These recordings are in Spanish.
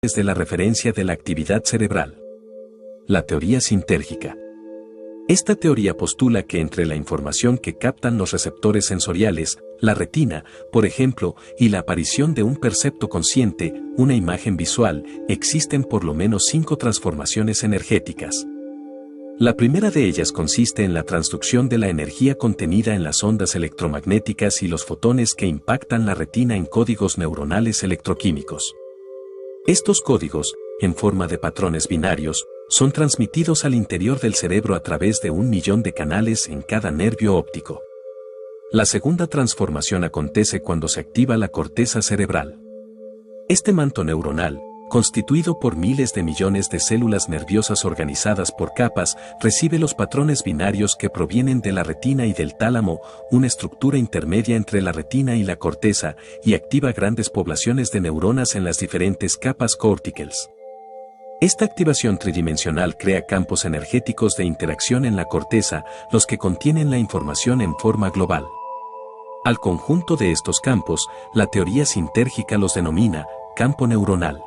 de la referencia de la actividad cerebral. La teoría sintérgica. Esta teoría postula que entre la información que captan los receptores sensoriales, la retina, por ejemplo, y la aparición de un percepto consciente, una imagen visual, existen por lo menos 5 transformaciones energéticas. La primera de ellas consiste en la transducción de la energía contenida en las ondas electromagnéticas y los fotones que impactan la retina en códigos neuronales electroquímicos. Estos códigos, en forma de patrones binarios, son transmitidos al interior del cerebro a través de 1.000.000 de canales en cada nervio óptico. La segunda transformación acontece cuando se activa la corteza cerebral. Este manto neuronal, constituido por miles de millones de células nerviosas organizadas por capas, recibe los patrones binarios que provienen de la retina y del tálamo, una estructura intermedia entre la retina y la corteza, y activa grandes poblaciones de neuronas en las diferentes capas corticales. Esta activación tridimensional crea campos energéticos de interacción en la corteza, los que contienen la información en forma global. Al conjunto de estos campos, la teoría sintérgica los denomina campo neuronal.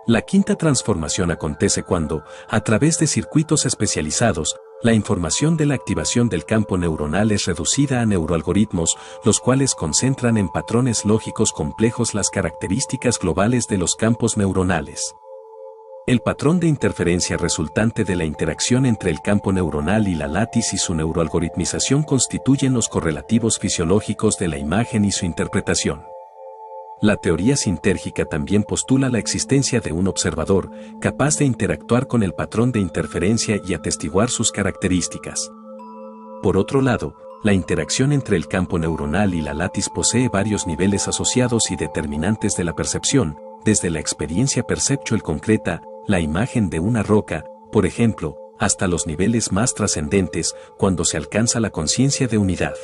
La quinta transformación acontece cuando, a través de circuitos especializados, la información de la activación del campo neuronal es reducida a neuroalgoritmos, los cuales concentran en patrones lógicos complejos las características globales de los campos neuronales. El patrón de interferencia resultante de la interacción entre el campo neuronal y la látiz y su neuroalgoritmización constituyen los correlativos fisiológicos de la imagen y su interpretación. La teoría sintérgica también postula la existencia de un observador, capaz de interactuar con el patrón de interferencia y atestiguar sus características. Por otro lado, la interacción entre el campo neuronal y la látiz posee varios niveles asociados y determinantes de la percepción, desde la experiencia perceptual concreta, la imagen de una roca, por ejemplo, hasta los niveles más trascendentes, cuando se alcanza la conciencia de unidad.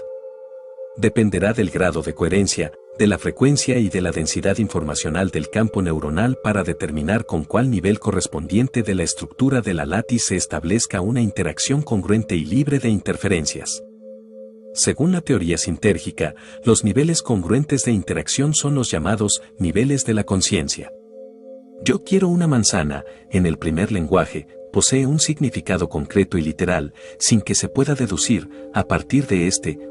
Dependerá del grado de coherencia, de la frecuencia y de la densidad informacional del campo neuronal para determinar con cuál nivel correspondiente de la estructura de la látiz se establezca una interacción congruente y libre de interferencias. Según la teoría sintérgica, los niveles congruentes de interacción son los llamados niveles de la conciencia. Yo quiero una manzana, en el primer lenguaje, posee un significado concreto y literal, sin que se pueda deducir, a partir de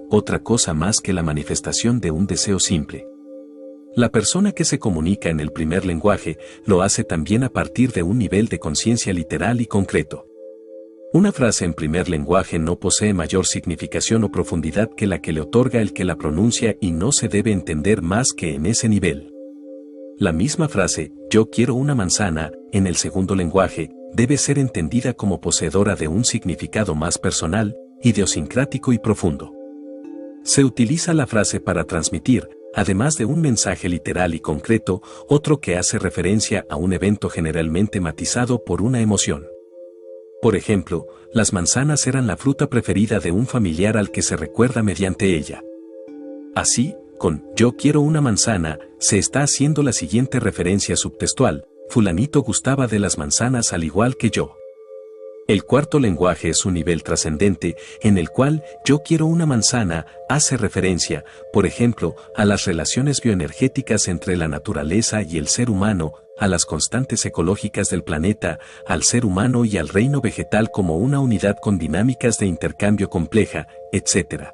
otra cosa más que la manifestación de un deseo simple. La persona que se comunica en el primer lenguaje, lo hace también a partir de un nivel de conciencia literal y concreto. Una frase en primer lenguaje no posee mayor significación o profundidad que la que le otorga el que la pronuncia y no se debe entender más que en ese nivel. La misma frase, yo quiero una manzana, en el segundo lenguaje, debe ser entendida como poseedora de un significado más personal, idiosincrático y profundo. Se utiliza la frase para transmitir, además de un mensaje literal y concreto, otro que hace referencia a un evento generalmente matizado por una emoción. Por ejemplo, las manzanas eran la fruta preferida de un familiar al que se recuerda mediante ella. Así, con yo quiero una manzana, se está haciendo la siguiente referencia subtextual: fulanito gustaba de las manzanas al igual que yo. El cuarto lenguaje es un nivel trascendente, en el cual yo quiero una manzana hace referencia, por ejemplo, a las relaciones bioenergéticas entre la naturaleza y el ser humano, a las constantes ecológicas del planeta, al ser humano y al reino vegetal como una unidad con dinámicas de intercambio compleja, etc.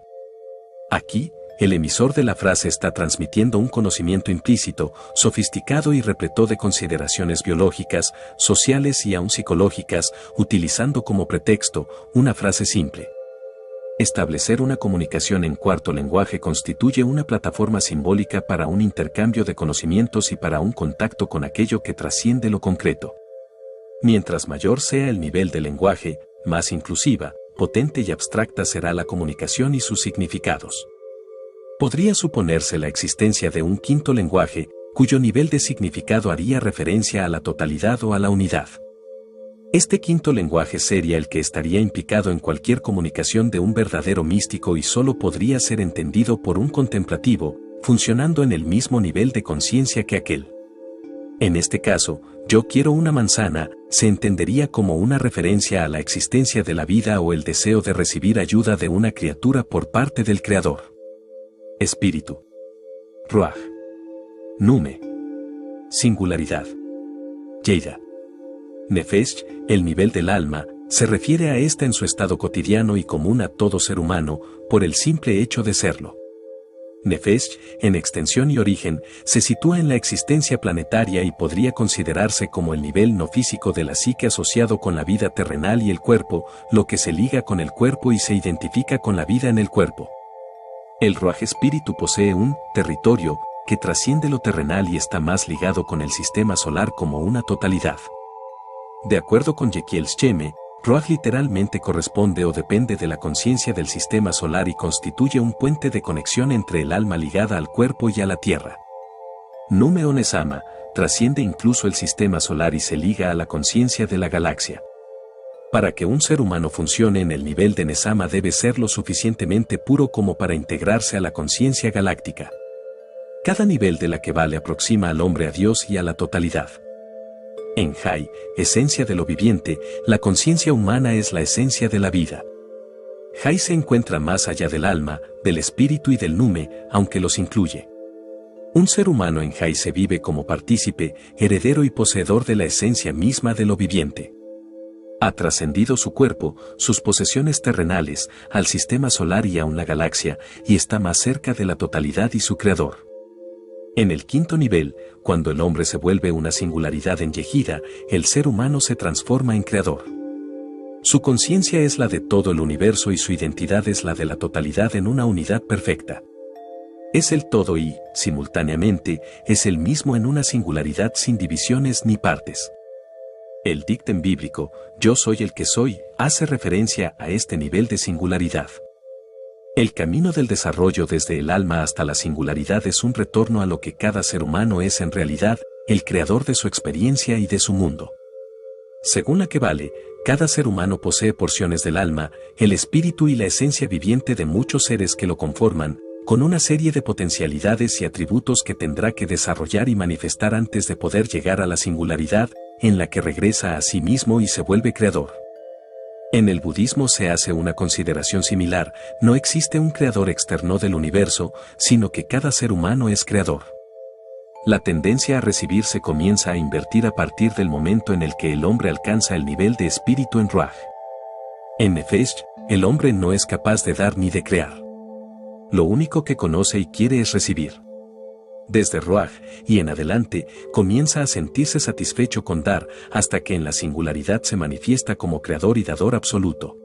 Aquí, el emisor de la frase está transmitiendo un conocimiento implícito, sofisticado y repleto de consideraciones biológicas, sociales y aún psicológicas, utilizando como pretexto una frase simple. Establecer una comunicación en cuarto lenguaje constituye una plataforma simbólica para un intercambio de conocimientos y para un contacto con aquello que trasciende lo concreto. Mientras mayor sea el nivel del lenguaje, más inclusiva, potente y abstracta será la comunicación y sus significados. Podría suponerse la existencia de un quinto lenguaje, cuyo nivel de significado haría referencia a la totalidad o a la unidad. Este quinto lenguaje sería el que estaría implicado en cualquier comunicación de un verdadero místico y solo podría ser entendido por un contemplativo, funcionando en el mismo nivel de conciencia que aquel. En este caso, yo quiero una manzana, se entendería como una referencia a la existencia de la vida o el deseo de recibir ayuda de una criatura por parte del Creador. Espíritu. Ruaj. Nume. Singularidad. Yeida. Nefesh, el nivel del alma, se refiere a esta en su estado cotidiano y común a todo ser humano, por el simple hecho de serlo. Nefesh, en extensión y origen, se sitúa en la existencia planetaria y podría considerarse como el nivel no físico de la psique asociado con la vida terrenal y el cuerpo, lo que se liga con el cuerpo y se identifica con la vida en el cuerpo. El Ruaj espíritu posee un territorio que trasciende lo terrenal y está más ligado con el sistema solar como una totalidad. De acuerdo con Jekiel Sheme, Ruaj literalmente corresponde o depende de la conciencia del sistema solar y constituye un puente de conexión entre el alma ligada al cuerpo y a la tierra. Nume o Nesama trasciende incluso el sistema solar y se liga a la conciencia de la galaxia. Para que un ser humano funcione en el nivel de Nesama debe ser lo suficientemente puro como para integrarse a la conciencia galáctica. Cada nivel de la que vale aproxima al hombre a Dios y a la totalidad. En Jai, esencia de lo viviente, la conciencia humana es la esencia de la vida. Jai se encuentra más allá del alma, del espíritu y del Nume, aunque los incluye. Un ser humano en Jai se vive como partícipe, heredero y poseedor de la esencia misma de lo viviente. Ha trascendido su cuerpo, sus posesiones terrenales, al sistema solar y aún la galaxia, y está más cerca de la totalidad y su creador. En el quinto nivel, cuando el hombre se vuelve una singularidad en Yehida, el ser humano se transforma en creador. Su conciencia es la de todo el universo y su identidad es la de la totalidad en una unidad perfecta. Es el todo y, simultáneamente, es el mismo en una singularidad sin divisiones ni partes. El dicten bíblico, yo soy el que soy, hace referencia a este nivel de singularidad. El camino del desarrollo desde el alma hasta la singularidad es un retorno a lo que cada ser humano es en realidad, el creador de su experiencia y de su mundo. Según la que vale, cada ser humano posee porciones del alma, el espíritu y la esencia viviente de muchos seres que lo conforman, con una serie de potencialidades y atributos que tendrá que desarrollar y manifestar antes de poder llegar a la singularidad, en la que regresa a sí mismo y se vuelve creador. En el budismo se hace una consideración similar, no existe un creador externo del universo, sino que cada ser humano es creador. La tendencia a recibir se comienza a invertir a partir del momento en el que el hombre alcanza el nivel de espíritu en Ruaj. En Nefesh, el hombre no es capaz de dar ni de crear. Lo único que conoce y quiere es recibir. Desde Ruaj, y en adelante, comienza a sentirse satisfecho con dar, hasta que en la singularidad se manifiesta como creador y dador absoluto.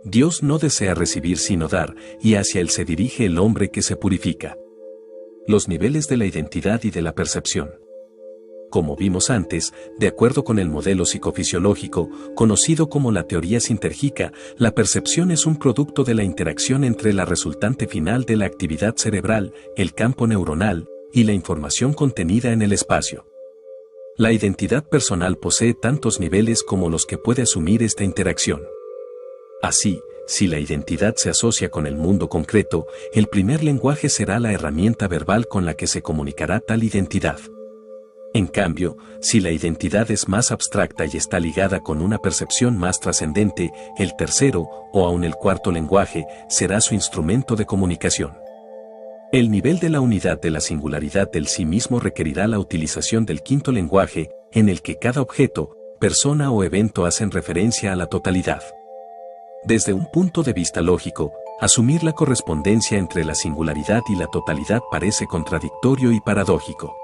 Dios no desea recibir sino dar, y hacia él se dirige el hombre que se purifica. Los niveles de la identidad y de la percepción. Como vimos antes, de acuerdo con el modelo psicofisiológico, conocido como la teoría sintérgica, la percepción es un producto de la interacción entre la resultante final de la actividad cerebral, el campo neuronal, y la información contenida en el espacio. La identidad personal posee tantos niveles como los que puede asumir esta interacción. Así, si la identidad se asocia con el mundo concreto, el primer lenguaje será la herramienta verbal con la que se comunicará tal identidad. En cambio, si la identidad es más abstracta y está ligada con una percepción más trascendente, el tercero, o aún el cuarto lenguaje, será su instrumento de comunicación. El nivel de la unidad de la singularidad del sí mismo requerirá la utilización del quinto lenguaje, en el que cada objeto, persona o evento hacen referencia a la totalidad. Desde un punto de vista lógico, asumir la correspondencia entre la singularidad y la totalidad parece contradictorio y paradójico.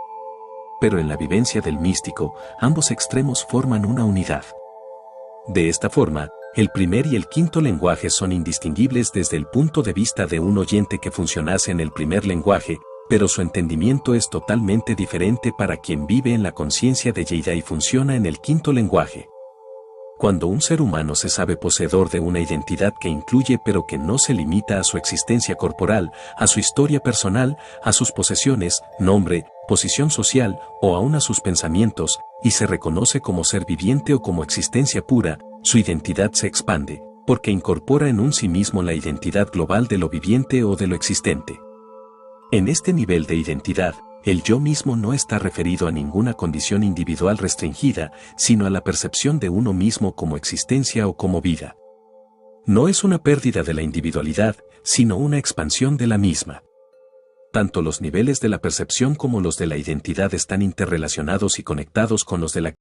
Pero en la vivencia del místico, ambos extremos forman una unidad. De esta forma, el primer y el quinto lenguaje son indistinguibles desde el punto de vista de un oyente que funcionase en el primer lenguaje, pero su entendimiento es totalmente diferente para quien vive en la conciencia de Yeida y funciona en el quinto lenguaje. Cuando un ser humano se sabe poseedor de una identidad que incluye pero que no se limita a su existencia corporal, a su historia personal, a sus posesiones, nombre, posición social o aún a sus pensamientos, y se reconoce como ser viviente o como existencia pura, su identidad se expande, porque incorpora en un sí mismo la identidad global de lo viviente o de lo existente. En este nivel de identidad, el yo mismo no está referido a ninguna condición individual restringida, sino a la percepción de uno mismo como existencia o como vida. No es una pérdida de la individualidad, sino una expansión de la misma. Tanto los niveles de la percepción como los de la identidad están interrelacionados y conectados con los de la